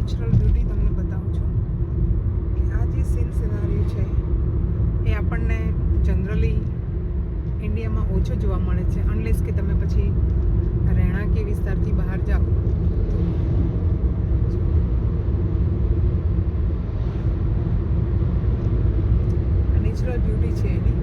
Natural beauty તમને બતાવું છું કે આ જે સીન સિનારીઓ છે એ આપણને જનરલી ઇન્ડિયામાં ઓછો જોવા મળે છે, અનલેસ કે તમે પછી રહેણાંકી વિસ્તારથી બહાર જાઓ. નેચરલ બ્યુટી છે એની.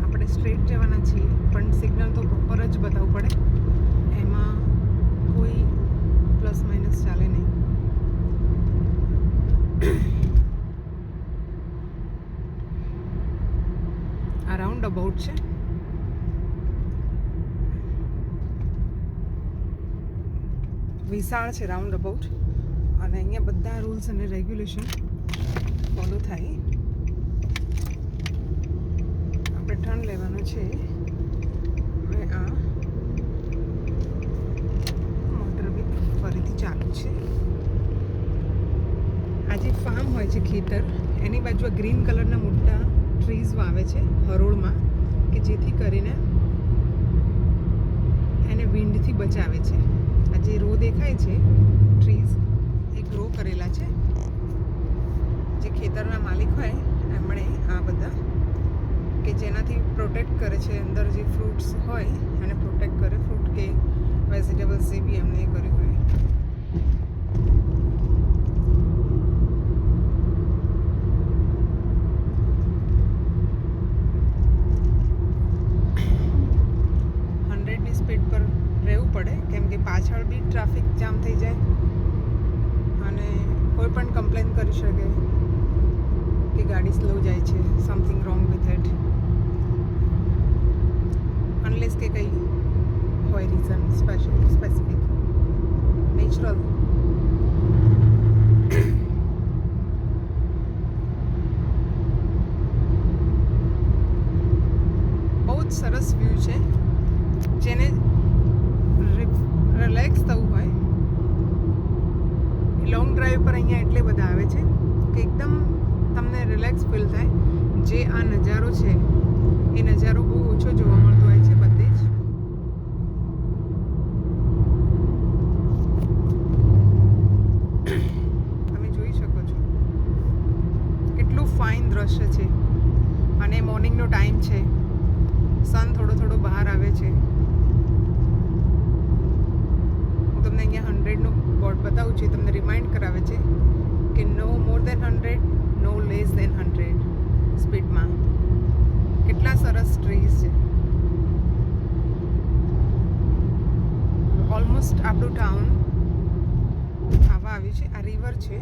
આપણે સ્ટ્રેટ જવાના છીએ પણ સિગ્નલ તો પ્રોપર જ બતાવવું પડે, એમાં કોઈ પ્લસ માઇનસ ચાલે નહીં. આ રાઉન્ડ અબાઉટ છે. વિશાળ છે રાઉન્ડ અબાઉટ અને અહીંયા બધા રૂલ્સ અને રેગ્યુલેશન ફોલો થાય. આપણે ટર્ન લેવાનો છે. હવે આ મોટર બી ફરીથી ચાલુ છે. આ જે ફાર્મ હોય છે ખેતર, એની બાજુ આ ગ્રીન કલરના મોટા ટ્રીઝ વાવે છે હરોળમાં, કે જેથી કરીને એને વિન્ડથી બચાવે છે. આ જે રો દેખાય છે ટ્રીઝ એ ગ્રો કરેલા છે. જે ખેતરના માલિક હોય એમણે આ બધા કે જેનાથી પ્રોટેક્ટ કરે છે, અંદર જે ફ્રૂટ્સ હોય એને પ્રોટેક્ટ કરે, ફ્રૂટ કે વેજીટેબલ્સ જે બી એમને કર્યું હોય. સ્પીડ પર રહેવું પડે કેમ કે પાછળ બી ટ્રાફિક જામ થઈ જાય અને કોઈ પણ કમ્પ્લેન કરી શકે કે ગાડી સ્લો જાય છે, something wrong with it, unless કે કંઈ હોય રીઝન સ્પેસિફિક. નેચરલ બહુ જ સરસ વ્યૂ છે. જેને રિલેક્સ થવું હોય લોંગ ડ્રાઈવ પર અહીંયા એટલે બધા આવે છે કે એકદમ તમને રિલેક્સ ફીલ થાય. જે આ નજારો છે એ નજારો બહુ ઓછો જોવા મળતો હોય છે બધે જ. તમે જોઈ શકો છો કેટલું ફાઇન દ્રશ્ય છે. અને મોર્નિંગનો ટાઈમ છે, સન થોડો થોડો બહાર આવે છે. તમને અહીંયા 100નું બોર્ડ બતાવું છું, તમને રિમાઇન્ડ કરાવે છે કે નો મોર દેન 100, નો લેસ દેન 100 સ્પીડમાં. કેટલા સરસ ટ્રીઝ છે. ઓલમોસ્ટ આપણું ટાઉન આવા આવ્યું છે. આ રિવર છે.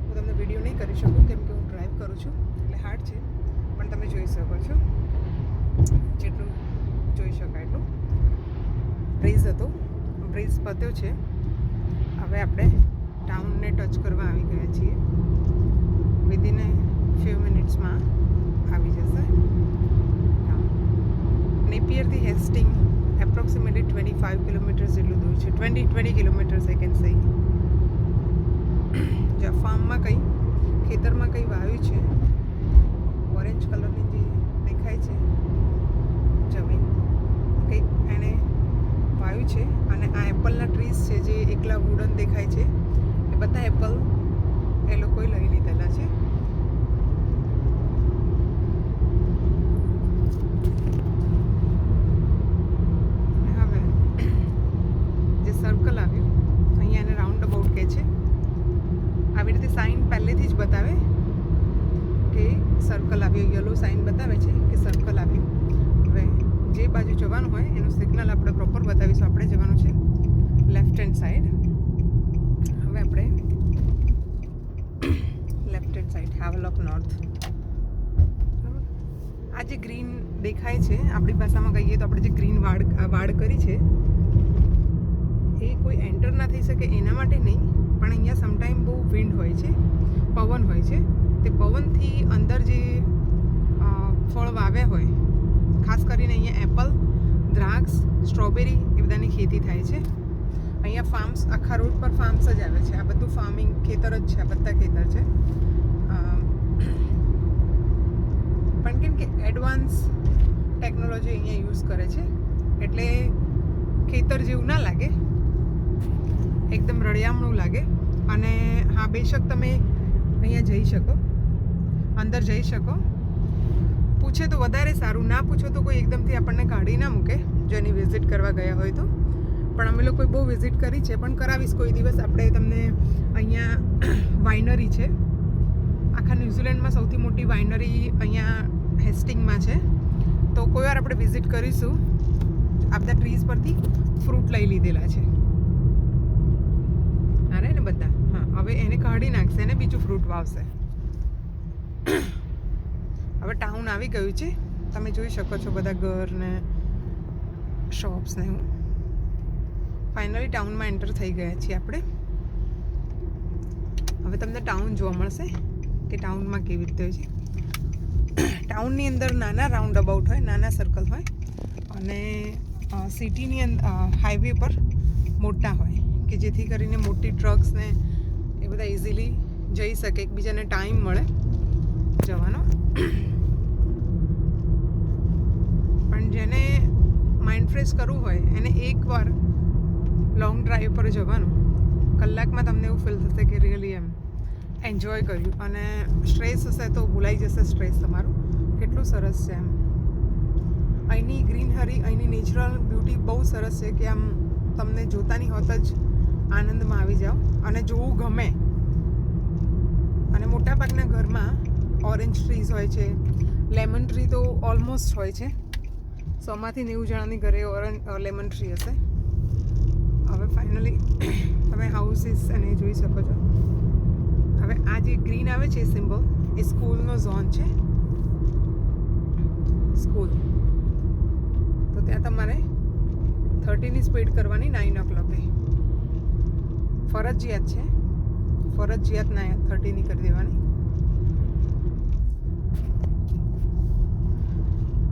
હું તમને વિડીયો નહીં કરી શકું કેમ કે હું ડ્રાઈવ કરું છું એટલે હાર્ડ છે, પણ તમે જોઈ શકો છો જેટલું જોઈ શકાય એટલું. બ્રિજ હતો, બ્રિજ પત્યો છે. હવે આપણે ટાઉનને ટચ કરવા આવી ગયા છીએ. વિધિન એ ફ્યુ મિનિટ્સમાં આવી જશે ટાઉન. નેપિયરથી હેસ્ટિંગ એપ્રોક્સિમેટલી 25 કિલોમીટર્સ જેટલું દૂર છે. 20 કિલોમીટર્સ આઈ કેન સે. જ્યાં ફાર્મમાં કંઈ ખેતરમાં કંઈ વાવ્યું છે, ઓરેન્જ કલરની જે દેખાય છે જમીન, કંઈક એને વાવ્યું છે. અને આ એપલના ટ્રીઝ છે જે એકલા વુડન દેખાય છે, એ બધા એપલ એ લોકોએ લઈ લીધેલા છે. હવે જે સર્કલ આવ્યું અહીંયા એને રાઉન્ડ અબાઉટ કહે છે. આવી રીતે સાઇન પહેલેથી જ બતાવે કે સર્કલ આવ્યું, યલો સાઇન બતાવે છે કે સર્કલ આવ્યું. હવે જે બાજુ જવાનું હોય એનું સિગ્નલ આપણે પ્રોપર બતાવીશું. આપણે જવાનું છે લેફ્ટ હેન્ડ સાઈડ. હવે આપણે લેફ્ટ હેન્ડ સાઈડ હાવલોક નોર્થ. આ જે ગ્રીન દેખાય છે, આપણી ભાષામાં કહીએ તો આપણે જે ગ્રીન વાડ કરી છે એ કોઈ એન્ટર ના થઈ શકે એના માટે નહીં, પણ અહીંયા સમટાઈમ બહુ વિન્ડ હોય છે, પવન હોય છે. તે પવનથી અંદર જે ફળ વાવ્યા હોય, ખાસ કરીને અહીંયા એપલ, દ્રાક્ષ, સ્ટ્રોબેરી એ બધાની ખેતી થાય છે. અહીંયા ફાર્મ્સ, આખા રોડ પર ફાર્મ્સ જ આવે છે. આ બધું ફાર્મિંગ ખેતર જ છે, આ બધા ખેતર છે. પણ કેમ કે એડવાન્સ ટેકનોલોજી અહીંયા યુઝ કરે છે એટલે ખેતર જેવું ના લાગે, એકદમ રળિયામણું લાગે. અને હા, બેશક તમે અહીંયા જઈ શકો, અંદર જઈ શકો. પૂછે તો વધારે સારું, ના પૂછો તો કોઈ એકદમથી આપણને કાઢી ના મૂકે જો એની વિઝિટ કરવા ગયા હોય તો. પણ અમે લોકોએ બહુ વિઝિટ કરી છે, પણ કરાવીશ કોઈ દિવસ. આપણે તમને અહીંયા વાઇનરી છે, આખા ન્યૂઝીલેન્ડમાં સૌથી મોટી વાઇનરી અહીંયા હેસ્ટિંગમાં છે. તો કોઈ વાર આપણે વિઝિટ કરીશું. આ બધા ટ્રીઝ પરથી ફ્રૂટ લઈ લીધેલા છે. અરે ને બધા, હા, હવે એને કાઢી નાખશે ને બીજું ફ્રૂટ વાવશે. હવે ટાઉન આવી ગયું છે, તમે જોઈ શકો છો બધા ઘર ને શોપ્સ ને એવું. ફાઇનલી ટાઉનમાં એન્ટર થઈ ગયા છીએ આપણે. હવે તમને ટાઉન જોવા મળશે કે ટાઉનમાં કેવી રીતે હોય છે. ટાઉનની અંદર નાના રાઉન્ડ અબાઉટ હોય, નાના સર્કલ હોય, અને સિટીની અંદર હાઈવે પર મોટા હોય કે જેથી કરીને મોટી ટ્રક્સ ને એ બધા ઇઝીલી જઈ શકે, એકબીજાને ટાઈમ મળે જવાનો. પણ જેને માઇન્ડ ફ્રેશ કરવું હોય એને એકવાર લોંગ ડ્રાઈવ પર જવાનું, કલાકમાં તમને એવું ફીલ થશે કે રિયલી એમ એન્જોય કર્યું. અને સ્ટ્રેસ હશે તો ભૂલાઈ જશે સ્ટ્રેસ તમારું. કેટલું સરસ છે એમ. અહીંની ગ્રીનહરી, અહીંની નેચરલ બ્યુટી બહુ સરસ છે કે આમ તમને જોતાની હોત જ આનંદમાં આવી જાઓ અને જોવું ગમે. અને મોટાભાગના ઘરમાં ઓરેન્જ ટ્રીઝ હોય છે, લેમન ટ્રી તો ઓલમોસ્ટ હોય છે. 100માંથી 90 જણાની ઘરે લેમન ટ્રી હશે. હવે ફાઇનલી તમે હાઉસીસ અને જોઈ શકો છો. હવે આ જે ગ્રીન આવે છે સિમ્બોલ, એ સ્કૂલનો ઝોન છે. સ્કૂલ તો ત્યાં તમારે 30ની સ્પીડ કરવાની 9 o'clock. ફરજિયાત છે, ફરજિયાત ના 30ની કરી દેવાની.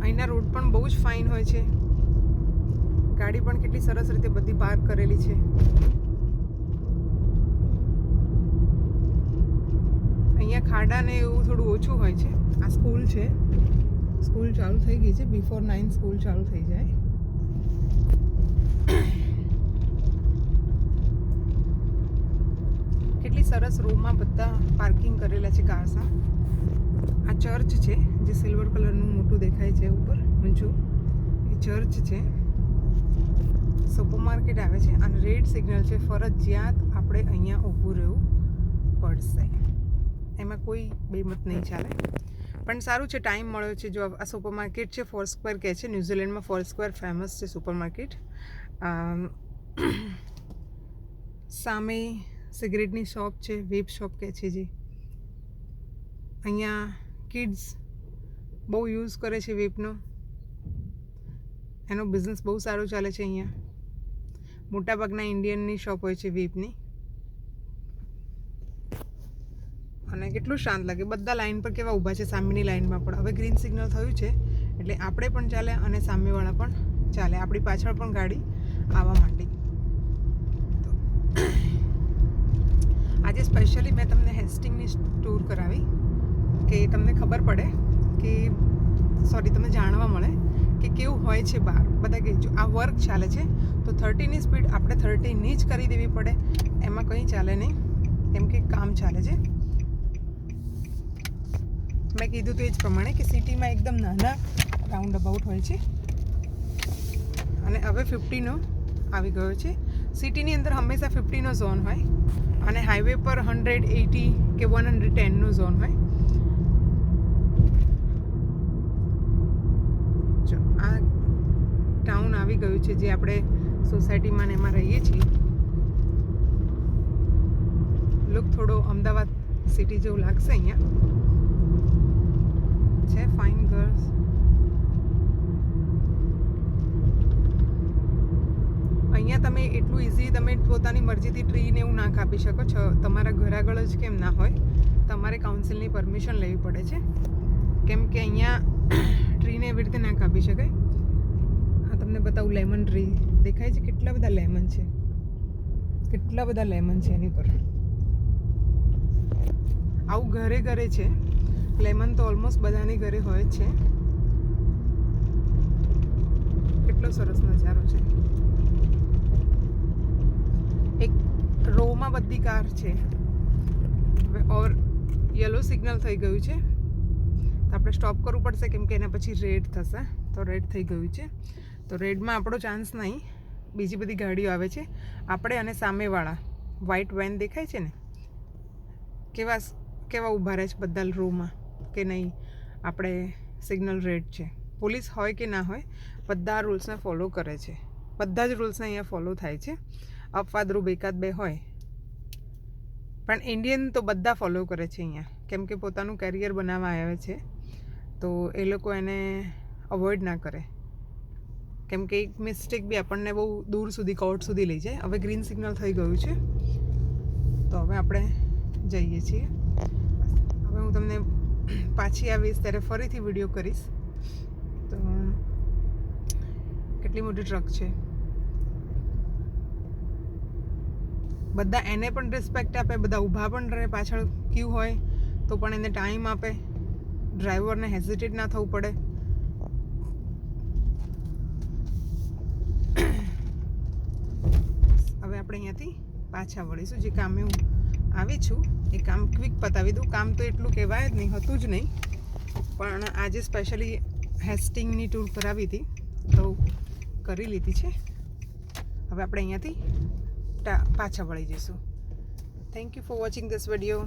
અહીંના રોડ પણ બહુ જ ફાઇન હોય છે. ગાડી પણ કેટલી સરસ રીતે બધી પાર્ક કરેલી છે. અહીંયા ખાડા ને એવું થોડું ઓછું હોય છે. આ સ્કૂલ છે, સ્કૂલ ચાલુ થઈ ગઈ છે. બિફોર 9 સ્કૂલ ચાલુ થઈ જાય. કેટલી સરસ રોમાં બધા પાર્કિંગ કરેલા છે કાર્સના. આ ચર્ચ છે જે સિલ્વર કલરનું મોટું દેખાય છે ઉપર ઊંચું, એ ચર્ચ છે. સુપર માર્કેટ આવે છે અને રેડ સિગ્નલ છે. ફરજિયાત આપણે અહીંયા ઊભું રહેવું પડશે, એમાં કોઈ બેમત નહીં ચાલે. પણ સારું છે, ટાઈમ મળ્યો છે. જો આ સુપર માર્કેટ છે, ફોરસ્ક્વેર કહે છે ન્યૂઝીલેન્ડમાં. ફોરસ્ક્વેર ફેમસ છે સુપર માર્કેટ. સામે સિગરેટની શોપ છે, વેપ શોપ કહે છે જે. અહીંયા કિડ્સ બહુ યુઝ કરે છે વેપનો, એનો બિઝનેસ બહુ સારો ચાલે છે અહીંયા. મોટાભાગના ઇન્ડિયનની શોપ હોય છે વેપની. અને કેટલું શાંત લાગે. બધા લાઈન પર કેવા ઊભા છે, સામેની લાઈનમાં પણ. હવે ગ્રીન સિગ્નલ થયું છે એટલે આપણે પણ ચાલે અને સામેવાળા પણ ચાલે. આપણી પાછળ પણ ગાડી આવવા માંડી. તો આજે સ્પેશિયલી મેં તમને હેસ્ટિંગની ટૂર કરાવી કે તમને ખબર પડે કે તમને જાણવા મળે કે કેવું હોય છે બહાર. બધા કે જો આ વર્ક ચાલે છે તો 30ની સ્પીડ આપણે 30ની જ કરી દેવી પડે, એમાં કંઈ ચાલે નહીં, કેમ કે કામ ચાલે છે. મેં કીધું તો એ જ પ્રમાણે કે સિટીમાં એકદમ નાના રાઉન્ડ અબાઉટ હોય છે. અને હવે 50નો આવી ગયો છે. સિટીની અંદર હંમેશા 50નો ઝોન હોય અને હાઈવે પર 180 કે 110નો ઝોન હોય. જો આ ટાઉન આવી ગયું છે જે આપણે સોસાયટીમાં ને એમાં રહીએ છીએ. લુક થોડો અમદાવાદ સિટી જેવું લાગશે. અહીંયા છે ફાઇન ગર્લ્સ. અહીંયા તમે એટલું ઇઝી તમે પોતાની મરજીથી ટ્રીને એવું ના કાપી શકો છો. તમારા ઘર આગળ જ કેમ ના હોય, તમારે કાઉન્સિલની પરમિશન લેવી પડે છે, કેમ કે અહીંયા ટ્રીને એવી રીતે ના કાપી શકાય. આ તમને બતાવું, લેમન ટ્રી દેખાય છે, કેટલા બધા લેમન છે. કેટલા બધા લેમન છે એની પર. આવું ઘરે ઘરે છે. લેમન તો ઓલમોસ્ટ બધાની ઘરે હોય જ છે. કેટલો સરસ નજારો છે. એક રોમાં બધી કાર છે. હવે ઓર યલો સિગ્નલ થઈ ગયું છે, તો આપણે સ્ટોપ કરવું પડશે કેમ કે એના પછી રેડ થશે. તો રેડ થઈ ગયું છે, તો રેડમાં આપણો ચાન્સ નહીં. બીજી બધી ગાડીઓ આવે છે. આપણે અને સામેવાળા વ્હાઇટ વેન દેખાય છે ને, કેવા કેવા ઊભા રહે છે બધા રોમાં કે નહીં આપણે સિગ્નલ રેડ છે. પોલીસ હોય કે ના હોય, બધા રૂલ્સને ફોલો કરે છે. બધા જ રૂલ્સને અહીંયા ફોલો થાય છે. અપવાદરૂપ એકાદ બે હોય, પણ ઇન્ડિયન તો બધા ફોલો કરે છે અહીંયા, કેમ કે પોતાનું કેરિયર બનાવવા આવ્યા છે. તો એ લોકો એને અવોઇડ ના કરે, કેમ કે એક મિસ્ટેક બી આપણને બહુ દૂર સુધી કોર્ટ સુધી લઈ જાય. હવે ગ્રીન સિગ્નલ થઈ ગયું છે, તો હવે આપણે જઈએ છીએ. હવે હું તમને પાછી આવીશ ત્યારે ફરીથી વિડીયો કરીશ. તો કેટલી મોટી ટ્રક છે. બધા એને પણ રિસ્પેક્ટ આપે, બધા ઊભા પણ રહે. પાછળ ક્યુ હોય તો પણ એને ટાઈમ આપે. ડ્રાઈવરને હેઝિટેટ ના થવું પડે. હવે આપણે અહીંયાથી પાછા વળીશું. જે કામે હું આવી છું એ કામ ક્વિક પતાવી દઉં. કામ તો એટલું કહેવાય જ નહીં, હતું જ નહીં, પણ આજે સ્પેશિયલી હેસ્ટિંગની ટૂર કરાવી હતી તો કરી લીધી છે. હવે આપણે અહીંયાથી પાછા વળી જઈશું. Thank you for watching this video.